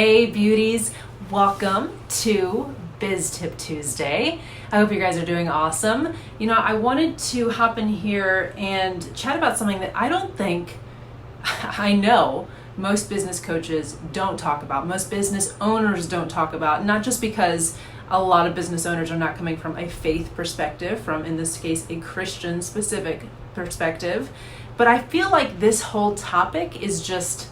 Hey beauties, welcome to Biz Tip Tuesday. I hope you guys are doing awesome. You know, I wanted to hop in here and chat about something that I know most business coaches don't talk about, most business owners don't talk about, not just because a lot of business owners are not coming from a faith perspective, from, in this case, a Christian specific perspective, but I feel like this whole topic is just,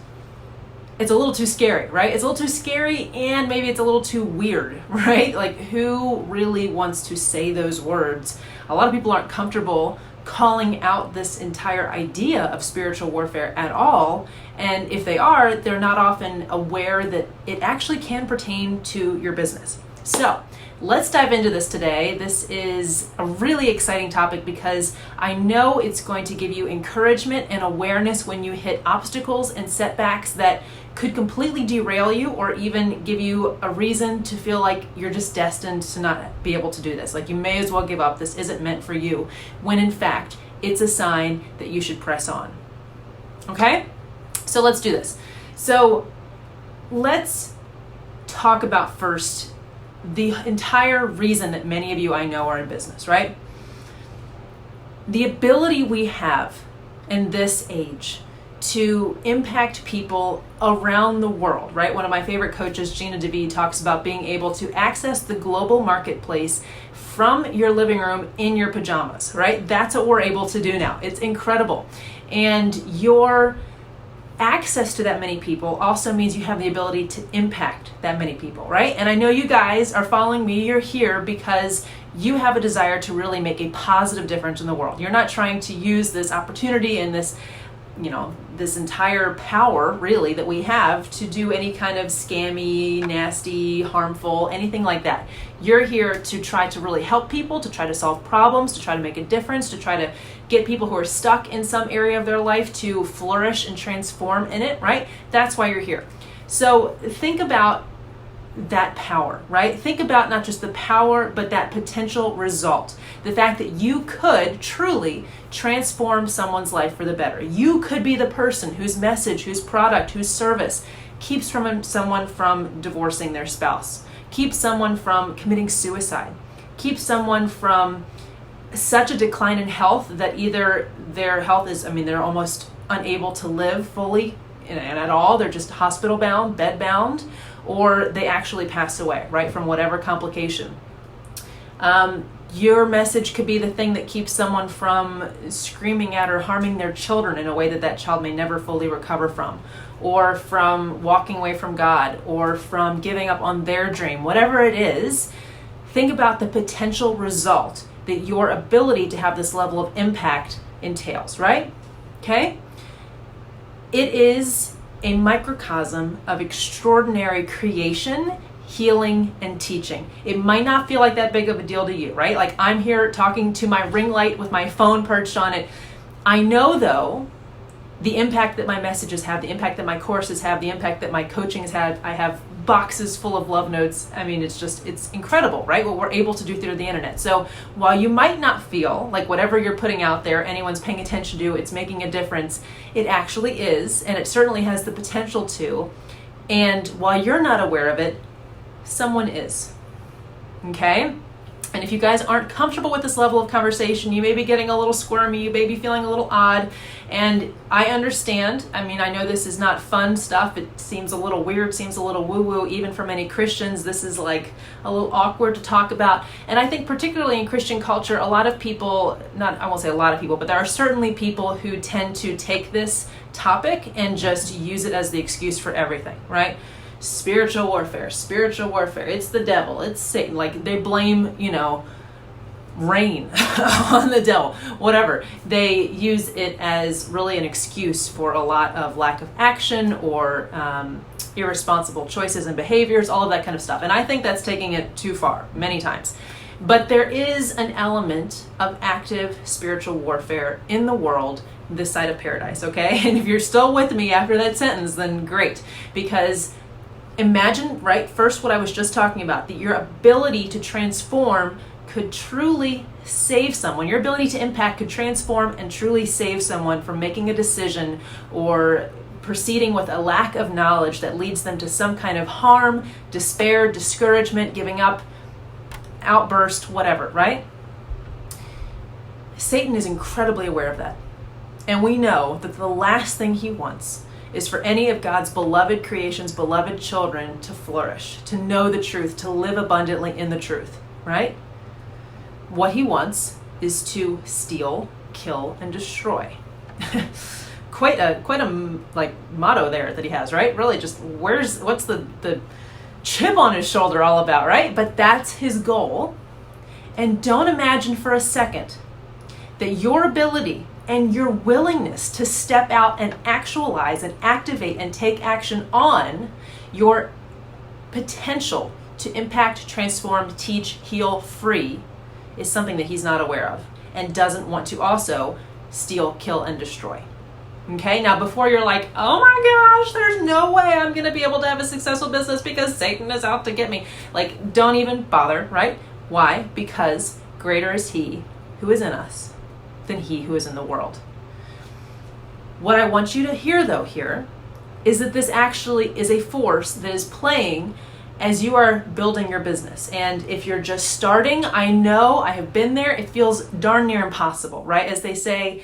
it's a little too scary, right? It's a little too scary and maybe it's a little too weird, right? Like, who really wants to say those words? A lot of people aren't comfortable calling out this entire idea of spiritual warfare at all. And if they are, they're not often aware that it actually can pertain to your business. So let's dive into this today. This is a really exciting topic because I know it's going to give you encouragement and awareness when you hit obstacles and setbacks that could completely derail you or even give you a reason to feel like you're just destined to not be able to do this. Like, you may as well give up. This isn't meant for you, when in fact, it's a sign that you should press on. Okay? So let's do this. So let's talk about first the entire reason that many of you I know are in business, right? The ability we have in this age to impact people around the world, right? One of my favorite coaches, Gina DeVee, talks about being able to access the global marketplace from your living room in your pajamas, right? That's what we're able to do now. It's incredible. And your access to that many people also means you have the ability to impact that many people, right? And I know you guys are following me. You're here because you have a desire to really make a positive difference in the world. You're not trying to use this opportunity and this, you know, this entire power really that we have to do any kind of scammy, nasty, harmful, anything like that. You're here to try to really help people, to try to solve problems, to try to make a difference, to try to get people who are stuck in some area of their life to flourish and transform in it, right? That's why you're here. So think about that power, right? Think about not just the power, but that potential result. The fact that you could truly transform someone's life for the better. You could be the person whose message, whose product, whose service keeps someone from divorcing their spouse, keeps someone from committing suicide, keeps someone from such a decline in health that either their health is, they're almost unable to live fully and at all. They're just hospital bound, bed bound, or they actually pass away, right, from whatever complication. Your message could be the thing that keeps someone from screaming at or harming their children in a way that that child may never fully recover from, or from walking away from God, or from giving up on their dream. Whatever it is, think about the potential result that your ability to have this level of impact entails, right? Okay? It is a microcosm of extraordinary creation, healing, and teaching. It might not feel like that big of a deal to you, right? Like, I'm here talking to my ring light with my phone perched on it. I know, though, the impact that my messages have, the impact that my courses have, the impact that my coaching has had. I have boxes full of love notes. It's incredible, right? What we're able to do through the internet. So while you might not feel like whatever you're putting out there, anyone's paying attention to, it's making a difference, it actually is, and it certainly has the potential to. And while you're not aware of it, someone is, okay? And if you guys aren't comfortable with this level of conversation, you may be getting a little squirmy, you may be feeling a little odd, and I understand. I know this is not fun stuff. It seems a little weird, seems a little woo-woo, even for many Christians. This is like a little awkward to talk about. And I think particularly in Christian culture, a lot of people, I won't say a lot of people, but there are certainly people who tend to take this topic and just use it as the excuse for everything, right? Spiritual warfare, it's the devil, it's Satan. Like, they blame, rain on the devil, whatever. They use it as really an excuse for a lot of lack of action or irresponsible choices and behaviors, all of that kind of stuff. And I think that's taking it too far many times. But there is an element of active spiritual warfare in the world this side of paradise, okay? And if you're still with me after that sentence, then great, because imagine, right, first what I was just talking about, that your ability to transform could truly save someone. Your ability to impact could transform and truly save someone from making a decision or proceeding with a lack of knowledge that leads them to some kind of harm, despair, discouragement, giving up, outburst, whatever, right? Satan is incredibly aware of that. And we know that the last thing he wants is for any of God's beloved creations, beloved children to flourish, to know the truth, to live abundantly in the truth, right? What he wants is to steal, kill, and destroy. Quite a like motto there that he has, right? Really, just what's the chip on his shoulder all about, right? But that's his goal. And don't imagine for a second that your ability and your willingness to step out and actualize and activate and take action on your potential to impact, transform, teach, heal, free is something that he's not aware of and doesn't want to also steal, kill, and destroy. Okay, now before you're like, oh my gosh, there's no way I'm going to be able to have a successful business because Satan is out to get me. Like, don't even bother, right? Why? Because greater is he who is in us than he who is in the world. What I want you to hear though here is that this actually is a force that is playing as you are building your business. And if you're just starting, I know, I have been there, it feels darn near impossible, right? As they say,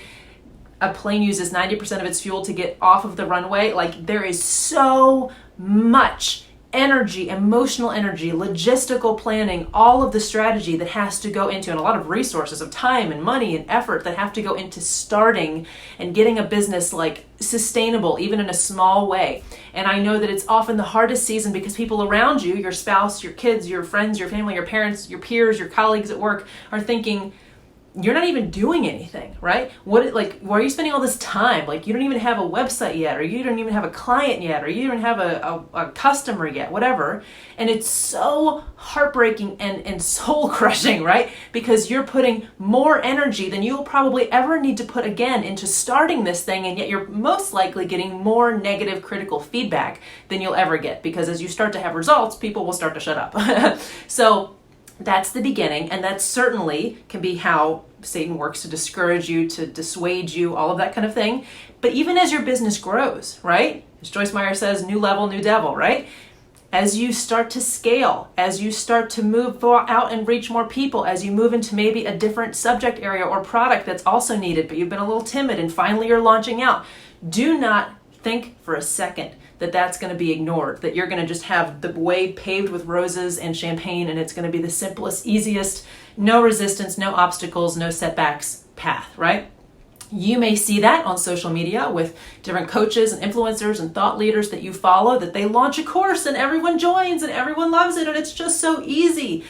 a plane uses 90% of its fuel to get off of the runway. Like, there is so much energy, emotional energy, logistical planning, all of the strategy that has to go into, and a lot of resources of time and money and effort that have to go into starting and getting a business like sustainable, even in a small way. And I know that it's often the hardest season because people around you, your spouse, your kids, your friends, your family, your parents, your peers, your colleagues at work are thinking, you're not even doing anything, right? Why are you spending all this time? Like, you don't even have a website yet, or you don't even have a client yet, or you don't have a customer yet, whatever. And it's so heartbreaking and soul crushing, right? Because you're putting more energy than you'll probably ever need to put again into starting this thing, and yet you're most likely getting more negative critical feedback than you'll ever get. Because as you start to have results, people will start to shut up. So that's the beginning, and that certainly can be how Satan works to discourage you, to dissuade you, all of that kind of thing. But even as your business grows, right? As Joyce Meyer says, new level, new devil, right? As you start to scale, as you start to move out and reach more people, as you move into maybe a different subject area or product that's also needed, but you've been a little timid and finally you're launching out, do not think for a second that that's going to be ignored, that you're going to just have the way paved with roses and champagne and it's going to be the simplest, easiest, no resistance, no obstacles, no setbacks path, right? You may see that on social media with different coaches and influencers and thought leaders that you follow, that they launch a course and everyone joins and everyone loves it and it's just so easy.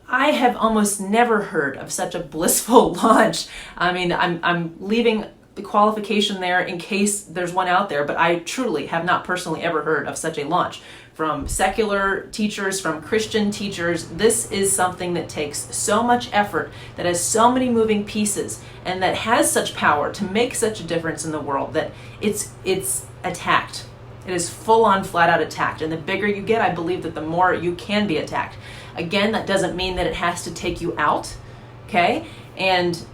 I have almost never heard of such a blissful launch. I mean, I'm leaving the qualification there in case there's one out there, but I truly have not personally ever heard of such a launch. From secular teachers, from Christian teachers, this is something that takes so much effort, that has so many moving pieces, and that has such power to make such a difference in the world that it's attacked. It is full on, flat out attacked. And the bigger you get, I believe that the more you can be attacked. Again, that doesn't mean that it has to take you out, okay? And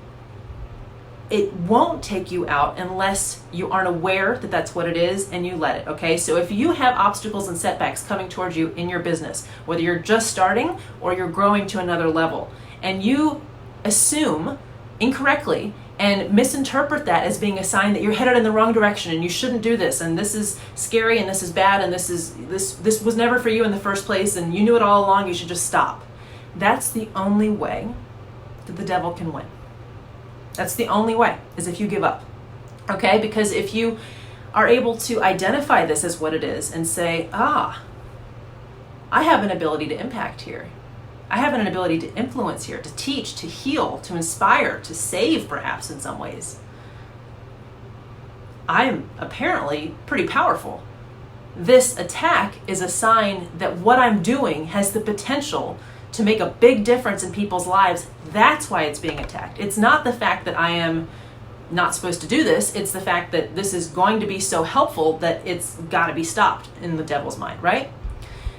it won't take you out unless you aren't aware that that's what it is and you let it, okay? So if you have obstacles and setbacks coming towards you in your business, whether you're just starting or you're growing to another level, and you assume incorrectly and misinterpret that as being a sign that you're headed in the wrong direction and you shouldn't do this, and this is scary and this is bad and this was never for you in the first place and you knew it all along, you should just stop. That's the only way that the devil can win. That's the only way, is if you give up, okay? Because if you are able to identify this as what it is and say, I have an ability to impact here. I have an ability to influence here, to teach, to heal, to inspire, to save perhaps in some ways. I'm apparently pretty powerful. This attack is a sign that what I'm doing has the potential to make a big difference in people's lives. That's why it's being attacked. It's not the fact that I am not supposed to do this. It's the fact that this is going to be so helpful that it's got to be stopped in the devil's mind, right?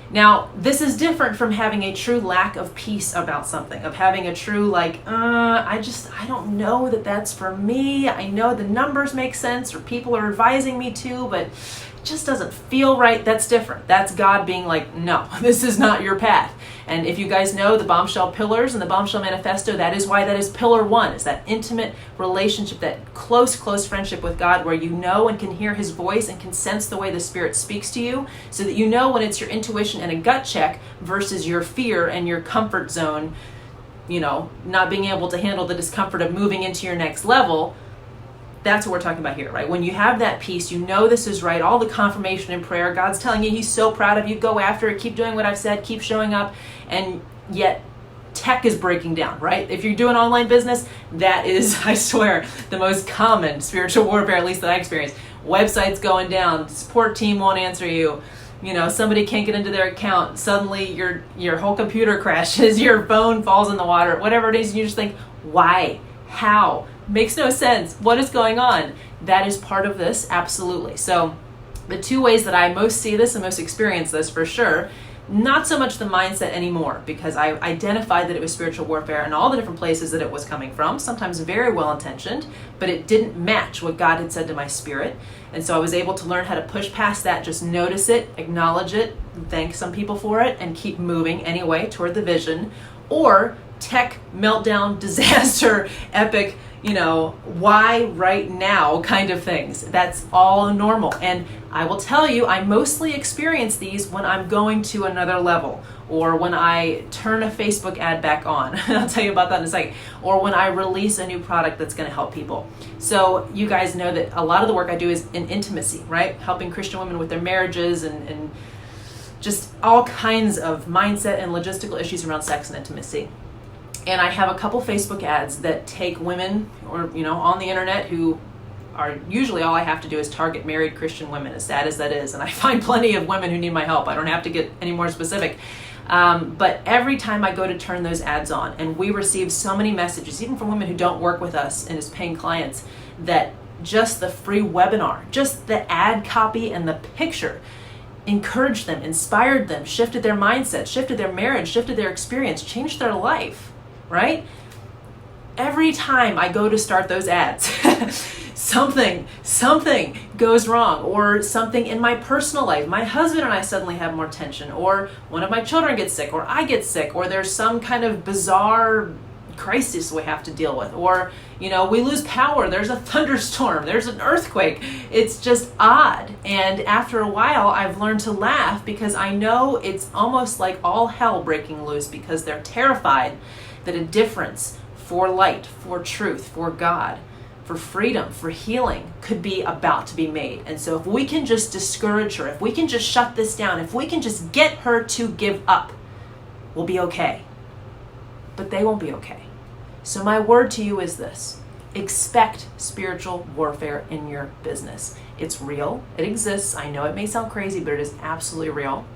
Now, this is different from having a true lack of peace about something, of having a true I don't know that that's for me. I know the numbers make sense or people are advising me to, but it just doesn't feel right. That's different. That's God being like, no, this is not your path. And if you guys know the Bombshell Pillars and the Bombshell Manifesto, that is why that is pillar one, is that intimate relationship, that close friendship with God where you know and can hear his voice and can sense the way the Spirit speaks to you, so that you know when it's your intuition and a gut check versus your fear and your comfort zone, not being able to handle the discomfort of moving into your next level. That's what we're talking about here, right? When you have that peace, you know this is right, all the confirmation in prayer, God's telling you he's so proud of you, go after it, keep doing what I've said, keep showing up, and yet tech is breaking down, right? If you're doing online business, that is, I swear, the most common spiritual warfare, at least that I experienced. Websites going down, support team won't answer you, somebody can't get into their account, suddenly your whole computer crashes, your phone falls in the water, whatever it is, and you just think, why? How? Makes no sense. What is going on? That is part of this, absolutely. So the two ways that I most see this and most experience this for sure, not so much the mindset anymore, because I identified that it was spiritual warfare and all the different places that it was coming from, sometimes very well intentioned, but it didn't match what God had said to my spirit. And so I was able to learn how to push past that, just notice it, acknowledge it, thank some people for it, and keep moving anyway toward the vision. Or tech meltdown, disaster, epic, why right now kind of things. That's all normal. And I will tell you, I mostly experience these when I'm going to another level, or when I turn a Facebook ad back on. I'll tell you about that in a second. Or when I release a new product that's going to help people. So you guys know that a lot of the work I do is in intimacy, right? Helping Christian women with their marriages and just all kinds of mindset and logistical issues around sex and intimacy. And I have a couple Facebook ads that take women or, on the internet who are usually all I have to do is target married Christian women, as sad as that is. And I find plenty of women who need my help. I don't have to get any more specific. But every time I go to turn those ads on, and we receive so many messages, even from women who don't work with us and as paying clients, that just the free webinar, just the ad copy and the picture encouraged them, inspired them, shifted their mindset, shifted their marriage, shifted their experience, changed their life. Right? Every time I go to start those ads, something goes wrong, or something in my personal life. My husband and I suddenly have more tension, or one of my children gets sick, or I get sick, or there's some kind of bizarre crisis we have to deal with, or we lose power, there's a thunderstorm, there's an earthquake. It's just odd. And after a while I've learned to laugh, because I know it's almost like all hell breaking loose, because they're terrified that a difference for light, for truth, for God, for freedom, for healing could be about to be made. And so if we can just discourage her, if we can just shut this down, if we can just get her to give up, we'll be okay. But they won't be okay. So my word to you is this: expect spiritual warfare in your business. It's real. It exists. I know it may sound crazy, but it is absolutely real.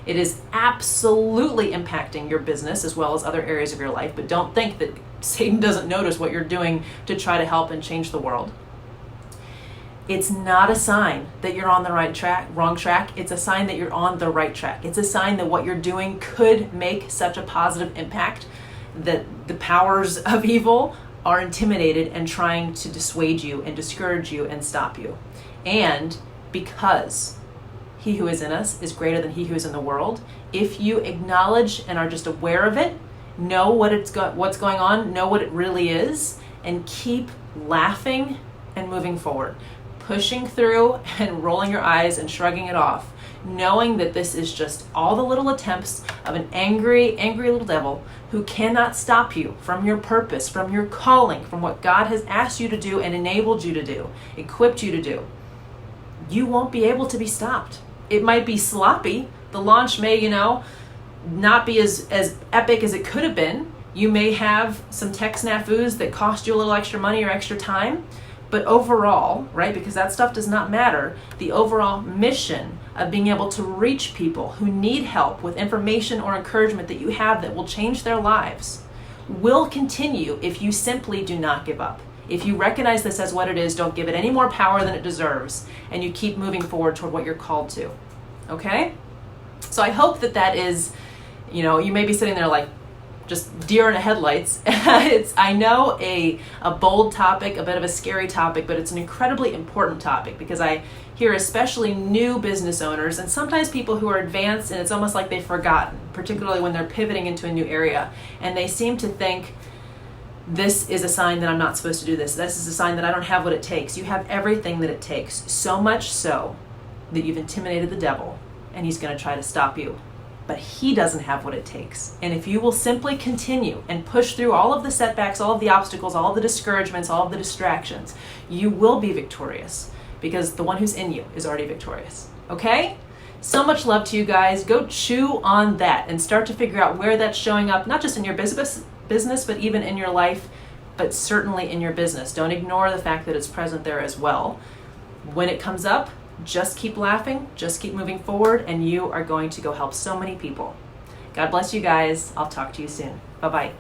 It is absolutely impacting your business as well as other areas of your life, but don't think that Satan doesn't notice what you're doing to try to help and change the world. It's not a sign that you're on the wrong track. It's a sign that you're on the right track. It's a sign that what you're doing could make such a positive impact that the powers of evil are intimidated and trying to dissuade you and discourage you and stop you. And because he who is in us is greater than he who is in the world, if you acknowledge and are just aware of it, know what's going on, know what it really is, and keep laughing and moving forward, pushing through and rolling your eyes and shrugging it off, knowing that this is just all the little attempts of an angry little devil who cannot stop you from your purpose, from your calling, from what God has asked you to do and enabled you to do, equipped you to do. You won't be able to be stopped. It might be sloppy. The launch may, not be as epic as it could have been. You may have some tech snafus that cost you a little extra money or extra time. But overall, right, because that stuff does not matter, the overall mission of being able to reach people who need help with information or encouragement that you have that will change their lives will continue if you simply do not give up. If you recognize this as what it is, don't give it any more power than it deserves, and you keep moving forward toward what you're called to. Okay? So I hope that that is, you may be sitting there like just deer in the headlights. It's, I know, a bold topic, a bit of a scary topic, but it's an incredibly important topic because I hear especially new business owners and sometimes people who are advanced and it's almost like they've forgotten, particularly when they're pivoting into a new area, and they seem to think this is a sign that I'm not supposed to do this. This is a sign that I don't have what it takes. You have everything that it takes, so much so that you've intimidated the devil and he's going to try to stop you. But he doesn't have what it takes. And if you will simply continue and push through all of the setbacks, all of the obstacles, all of the discouragements, all of the distractions, you will be victorious because the one who's in you is already victorious. Okay? So much love to you guys. Go chew on that and start to figure out where that's showing up, not just in your business, but even in your life, but certainly in your business. Don't ignore the fact that it's present there as well. When it comes up, just keep laughing, just keep moving forward, and you are going to go help so many people. God bless you guys. I'll talk to you soon. Bye-bye.